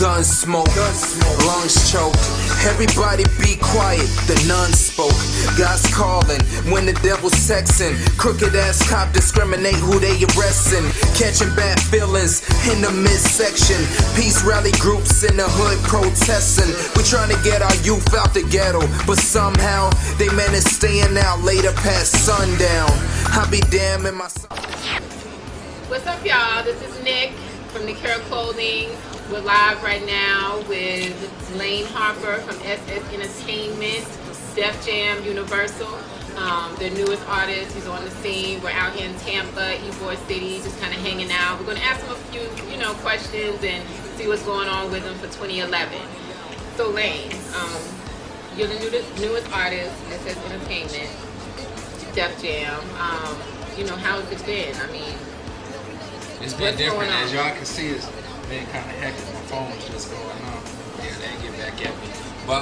gun smoke, lungs choked. Everybody be quiet, the nun spoke. God's calling when the devil's texting. Crooked ass cop discriminate who they arresting. Catching bad feelings in the midsection. Peace rally groups in the hood protesting. We trying to get our youth out the ghetto, but somehow they manage staying out later past sundown. I be damn in my. What's up, y'all? This is Nick from Nikera Clothing. We're live right now with Layne Harper from SS Entertainment, Def Jam Universal. Their newest artist. He's on the scene. We're out here in Tampa, Ybor City, just kind of hanging out. We're going to ask him a few, questions and see what's going on with him for 2011. So, Layne, you're the newest artist, SS Entertainment, Def Jam. How has it been? I mean, it's been different. As y'all can see, it's been kind of hectic. My phone was just going on. Yeah, they didn't get back at me. But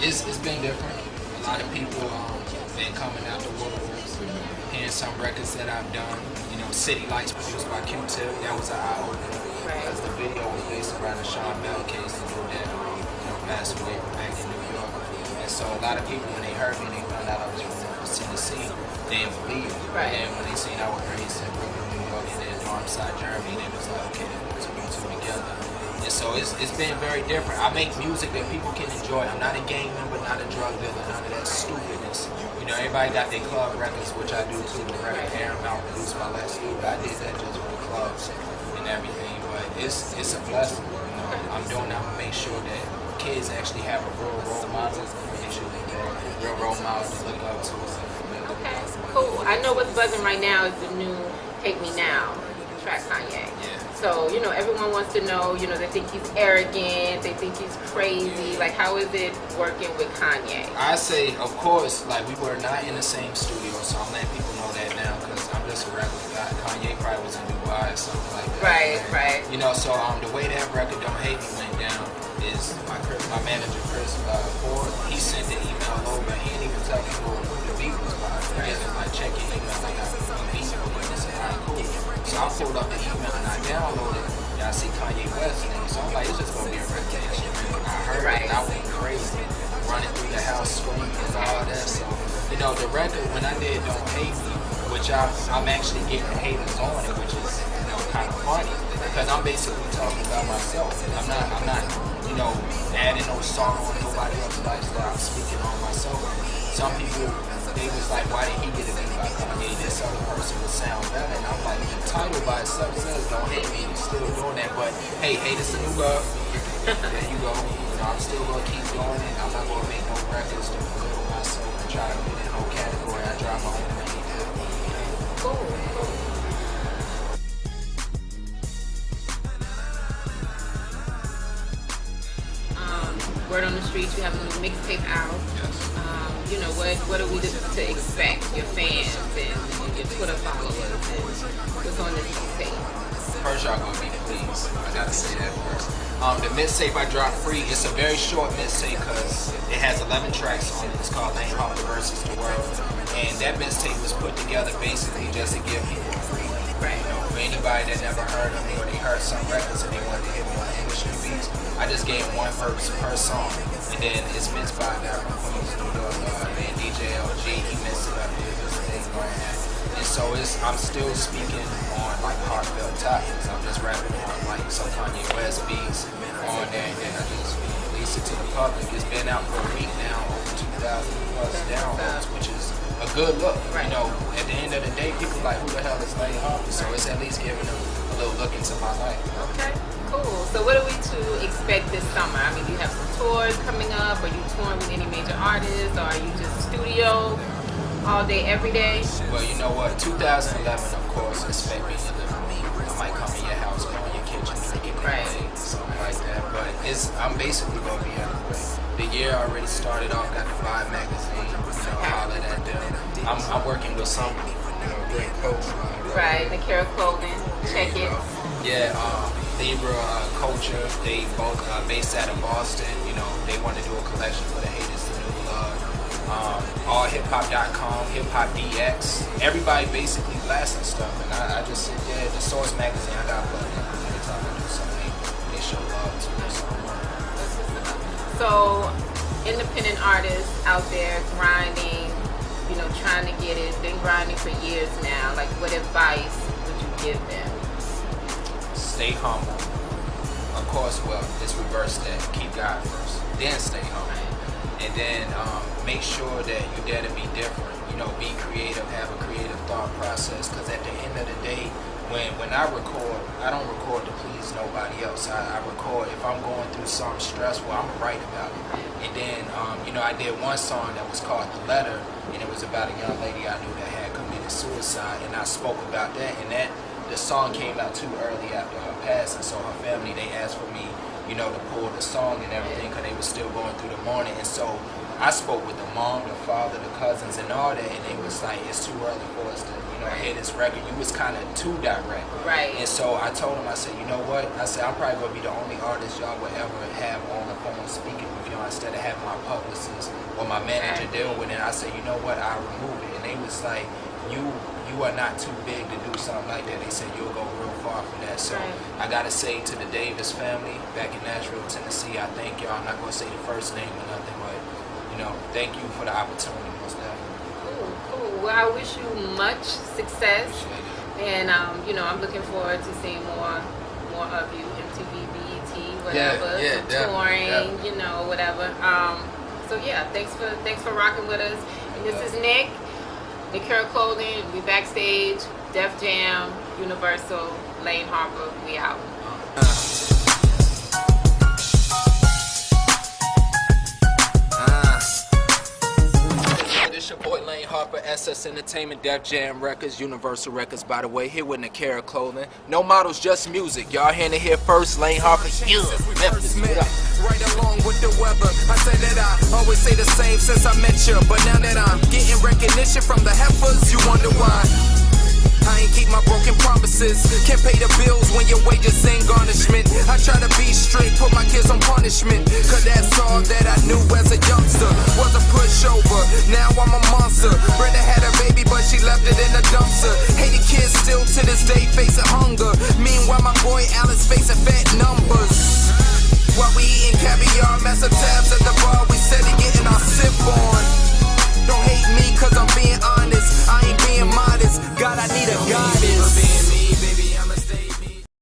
it's been different. A lot of people been coming out the woodworks, hearing some records that I've done. City Lights produced by Q-Tip. That was an eye-opener. Because the video was based around the Sean Bell case that passed away back in New York. And so a lot of people, when they heard me, they found out I was from Memphis, Tennessee. They didn't believe it. And when they seen I was raised in Brooklyn, New York, and then Darmstadt, Germany, they was like, okay, let's put two together. And so it's been very different. I make music that people can enjoy. I'm not a gang member, not a drug dealer, none of that stupidness. Everybody got their club records, which I do too. The record Paramount produced by Lex Luger. I did that just for the clubs and everything. But it's a blessing. I'm doing that to make sure that kids actually have a real role model. They should be real role models to look up to. Okay, cool. I know what's buzzing right now is the new "Hate Me Now" track, Kanye. Yeah. So everyone wants to know. They think he's arrogant. They think he's crazy. Like, how is it working with Kanye? I say, of course, like we were not in the same studio, so I'm letting people know that now because I'm just a regular guy. Kanye probably was in Dubai or something like that. Right. So the way that record "Don't Hate Me" went down is my manager Chris Ford. He sent the email over. He didn't even tell me who the beat was by. He just like check your email. Like I beat you. I said, alright, cool. So I pulled up the email and I downloaded it. And I see Kanye West name. So I'm like, it's just gonna be a reputation. I heard it and I went crazy, running through the house screaming and all that. So the record when I did "Don't Hate Me," which I'm actually getting haters on it, which is kind of funny because I'm basically talking about myself. I'm not adding no song on nobody else's lifestyle. I'm speaking on myself. Some people, they was like, why did he get a beat by Kanye? This other person would sound better. And I'm like, the title by itself says "Don't Hate Me." You're still doing that, but hey, hate is a new girl. There you go. I'm still gonna keep going, and I'm not gonna make no records to belittle myself and try to fit in no category. I drive my own lane. Cool. Word on the streets, you have a new mixtape out. What are we to expect? Your fans and your Twitter followers and what's on this mixtape? First, y'all gonna be pleased. I gotta say that first. The mixtape I dropped free. It's a very short mixtape because it has 11 tracks on it. It's called Layne Harper versus the World, and that mixtape was put together basically just to give people a free. For anybody that never heard of me or they heard some records and they wanted to hear me on industry beats, I just gave them one verse per song, and then it's mixed by that Queens, New York, man, DJ LG. He mixed it up, did this thing going on. And so I'm still speaking on like heartfelt topics. I'm just rapping on like some Kanye West beats on there, and then I just release it to the public. It's been out for a week now, over 2,000 plus downloads, which is a good look. At the end of the day, people like, who the hell is Layne Harper? So it's at least giving them a little look into my life. Okay, cool. So what are we to expect this summer? I mean, do you have some tours coming up? Are you touring with any major artists? Or are you just studio all day, every day? Well, you know what? 2011, of course, expect me to live with me. I might come in your house, go in your kitchen, get me something like that. But I'm basically going to be out of the way. The year already started off, got the Vibe magazine, holler at them. I'm working with some, great folks. Nikera Clothing, check it. Yeah, Libra Culture, they both based out of Boston. They want to do a collection for the haters, the new love. Allhiphop.com, Hip Hop DX. Everybody basically blasting stuff, and I just sit there. The Source magazine, I got put in every time I do something. they show love to. So, independent artists out there grinding, you know, trying to get it, been grinding for years now. Like, what advice would you give them? Stay humble. Of course, well, let's reverse that. Keep God first. Then stay humble. And then make sure that you dare to be different. You know, be creative, have a creative thought process. Because at the end of the day, when I record, I don't record to please nobody else. I record if I'm going through something stressful, I'm gonna write about it. And then, you know, I did one song that was called The Letter, and it was about a young lady I knew that had committed suicide, and I spoke about that. And the song came out too early after her passing, so her family, they asked for me, you know, to pull the song and everything because they were still going through the mourning. And so I spoke with the mom, the father, the cousins, and all that, and they was like, it's too early for us to, you know, hear this record. You was kind of too direct. Right. And so I told them, I said, you know what? I said, I'm probably going to be the only artist y'all would ever have on the phone speaking with, you know, instead of having my publicist or my manager deal with it. I said, you know what? I'll remove it. And they was like, you are not too big to do something like that. They said you'll go real far for that. So I gotta say to the Davis family back in Nashville, Tennessee, I thank y'all. I'm not gonna say the first name or nothing, but you know, thank you for the opportunity, most definitely. Cool. Well, I wish you much success, and you know, I'm looking forward to seeing more of you, MTV, BET, whatever, touring, you know, whatever. So yeah, thanks for rocking with us. And this is Nick. Nikera Clothing, we backstage, Def Jam, Universal, Layne Harper, we out. This your boy Layne Harper, SS Entertainment, Def Jam Records, Universal Records, by the way, here with Nikera Clothing. No models, just music. Y'all hearing it here first, Layne Harper, Memphis, what up? Right along with the weather, I say that I always say the same since I met you. But now that I'm getting recognition from the heifers, you wonder why I ain't keep my broken promises. Can't pay the bills when your wages ain't garnishment. I try to be straight, put my kids on punishment, cause that's all that I knew as a youngster. Was a pushover, now I'm a monster. Brenda had a baby but she left it in the dumpster. Hated kids still to this day facing hunger. Meanwhile my boy Alex facing fat numbers. While we eating caviar, massive tabs at